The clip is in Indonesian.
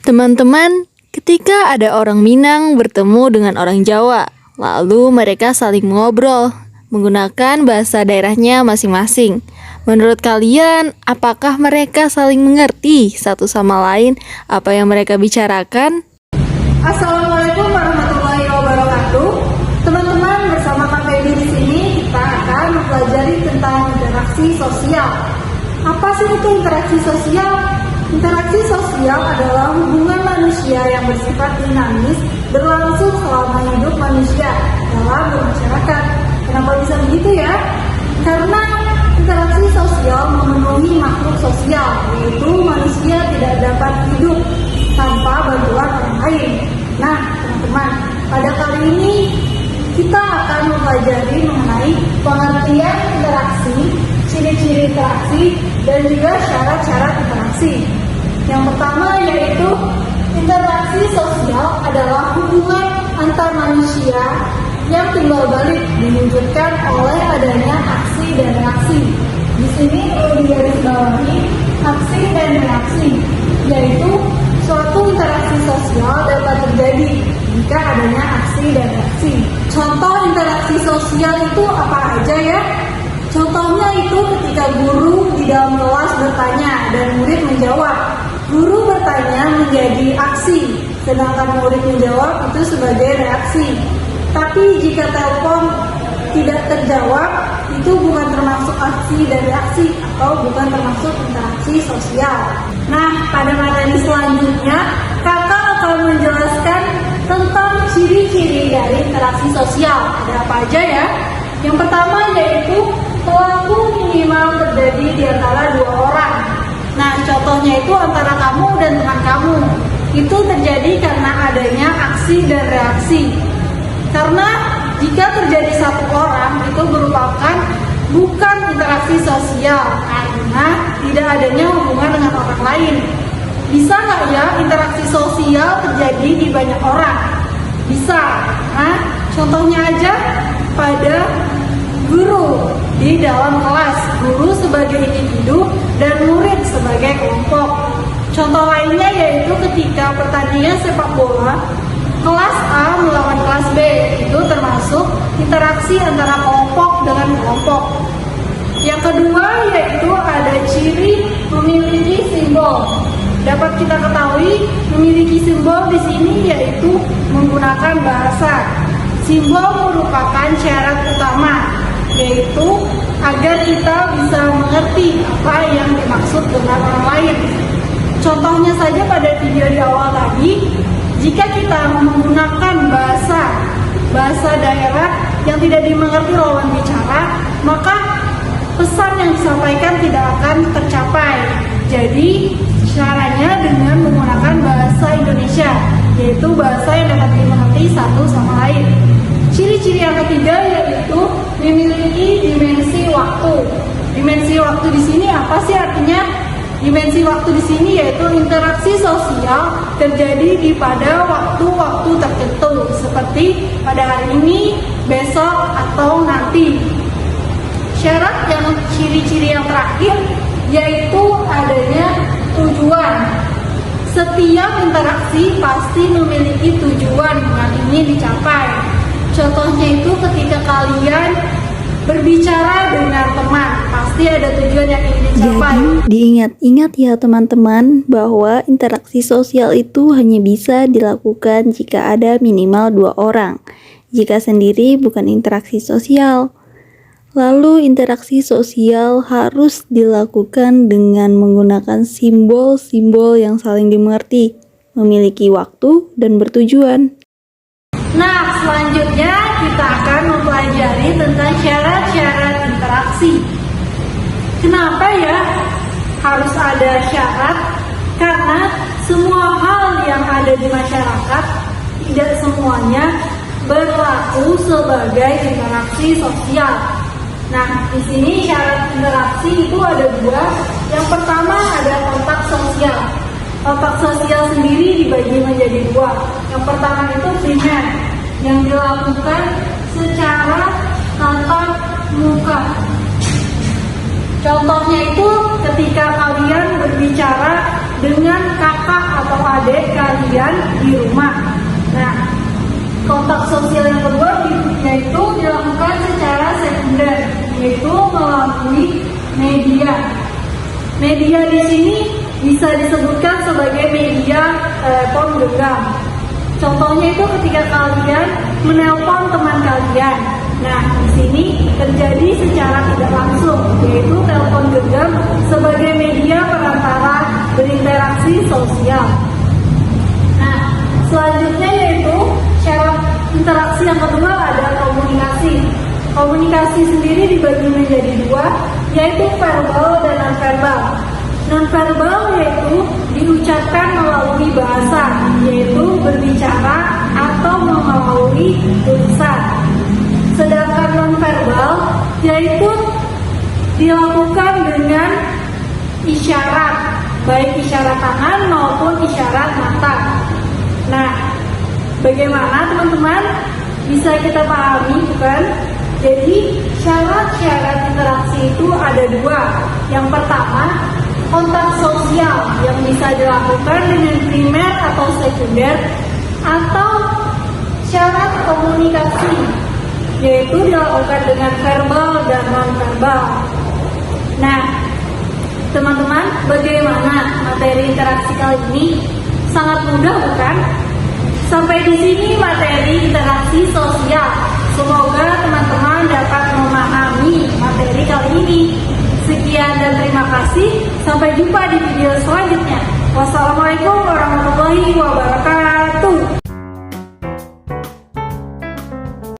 Teman-teman, ketika ada orang Minang bertemu dengan orang Jawa, lalu mereka saling mengobrol menggunakan bahasa daerahnya masing-masing. Menurut kalian, apakah mereka saling mengerti satu sama lain apa yang mereka bicarakan? Assalamualaikum warahmatullahi wabarakatuh. Teman-teman, bersama Kak Feby di sini kita akan mempelajari tentang interaksi sosial. Apa sih itu interaksi sosial? Interaksi sosial adalah hubungan manusia yang bersifat dinamis berlangsung selama hidup manusia dalam bermasyarakat. Kenapa bisa begitu ya? Karena interaksi sosial memenuhi makhluk sosial, yaitu manusia tidak dapat hidup tanpa bantuan orang lain. Nah, teman-teman, pada kali ini kita akan mempelajari mengenai pengertian interaksi, ciri-ciri interaksi, dan juga syarat-syarat interaksi. Yang pertama yaitu interaksi sosial adalah hubungan antar manusia yang timbal balik diwujudkan oleh adanya aksi dan reaksi. Di sini perlu digarisbawahi aksi dan reaksi, yaitu suatu interaksi sosial dapat terjadi jika adanya aksi dan reaksi. Contoh interaksi sosial itu apa aja ya? Contohnya itu ketika guru di dalam kelas bertanya dan murid menjawab. Guru bertanya menjadi aksi, sedangkan murid menjawab itu sebagai reaksi. Tapi jika telepon tidak terjawab, itu bukan termasuk aksi dan reaksi atau bukan termasuk interaksi sosial. Nah, pada materi selanjutnya, kakak akan menjelaskan tentang ciri-ciri dari interaksi sosial. Ada apa aja ya? Yang pertama yaitu pelaku minimal terjadi di antara dua orang. Nah, contohnya itu antara kamu dan teman kamu. Itu terjadi karena adanya aksi dan reaksi. Karena jika terjadi satu orang, itu merupakan bukan interaksi sosial karena tidak adanya hubungan dengan orang lain. Bisa nggak ya interaksi sosial terjadi di banyak orang? Bisa. Nah, contohnya aja pada guru di dalam kelas, guru sebagai individu dan murid sebagai kelompok. Contoh lainnya yaitu ketika pertandingan sepak bola, kelas A melawan kelas B, itu termasuk interaksi antara kelompok dengan kelompok. Yang kedua yaitu ada ciri memiliki simbol. Dapat kita ketahui memiliki simbol di sini yaitu menggunakan bahasa. Simbol merupakan syarat utama, yaitu agar kita bisa mengerti apa yang dimaksud dengan orang lain. Contohnya saja pada video di awal tadi, jika kita menggunakan bahasa daerah yang tidak dimengerti lawan bicara, maka pesan yang disampaikan tidak akan tercapai. Jadi caranya dengan menggunakan bahasa Indonesia, yaitu bahasa yang dapat dimengerti satu sama lain. Ciri-ciri yang ketiga yaitu memiliki dimensi waktu. Dimensi waktu di sini apa sih artinya? Dimensi waktu di sini yaitu interaksi sosial terjadi pada waktu-waktu tertentu, seperti pada hari ini, besok, atau nanti. Syarat yang ciri-ciri yang terakhir yaitu adanya tujuan. Setiap interaksi pasti memiliki tujuan yang ingin dicapai. Contohnya itu ketika kalian berbicara dengan teman, pasti ada tujuan yang ingin dicapai. Jadi, diingat-ingat ya teman-teman bahwa interaksi sosial itu hanya bisa dilakukan jika ada minimal 2 orang. Jika sendiri bukan interaksi sosial. Lalu interaksi sosial harus dilakukan dengan menggunakan simbol-simbol yang saling dimengerti, memiliki waktu dan bertujuan. Nah, selanjutnya kita akan mempelajari tentang syarat-syarat interaksi. Kenapa ya harus ada syarat? Karena semua hal yang ada di masyarakat tidak semuanya berlaku sebagai interaksi sosial. Nah, di sini syarat interaksi itu ada 2. Yang pertama ada kontak sosial. Kontak sosial sendiri dibagi menjadi 2. Yang pertama itu primer, yang dilakukan secara tatap muka. Contohnya itu ketika kalian berbicara dengan kakak atau atau adik kalian di rumah. Nah, kontak sosial yang kedua yaitu dilakukan secara sekunder, yaitu melalui media. Media di sini bisa disebutkan sebagai media telepon genggam. Contohnya itu ketika kalian menelpon teman kalian. Nah, di sini terjadi secara tidak langsung, yaitu telepon genggam sebagai media perantara berinteraksi sosial. Nah, selanjutnya yaitu syarat interaksi yang kedua ada komunikasi. Komunikasi sendiri dibagi menjadi dua, yaitu verbal dan non-verbal. Non-verbal yaitu diucapkan melalui bahasa, yaitu berbicara atau melalui tulisan. Sedangkan non-verbal yaitu dilakukan dengan isyarat, baik isyarat tangan maupun isyarat mata. Nah, bagaimana teman-teman? Bisa kita pahami bukan? Jadi syarat-syarat interaksi itu ada dua. Yang pertama, kontak sosial yang bisa dilakukan dengan primer atau sekunder, atau syarat komunikasi yaitu dilakukan dengan verbal dan non-verbal. Nah, teman-teman, bagaimana materi interaksi kali ini? Sangat mudah bukan? Sampai di sini materi interaksi sosial. Semoga teman-teman dapat memahami materi kali ini. Sekian dan terima kasih. Sampai jumpa di video selanjutnya. Wassalamualaikum warahmatullahi wabarakatuh.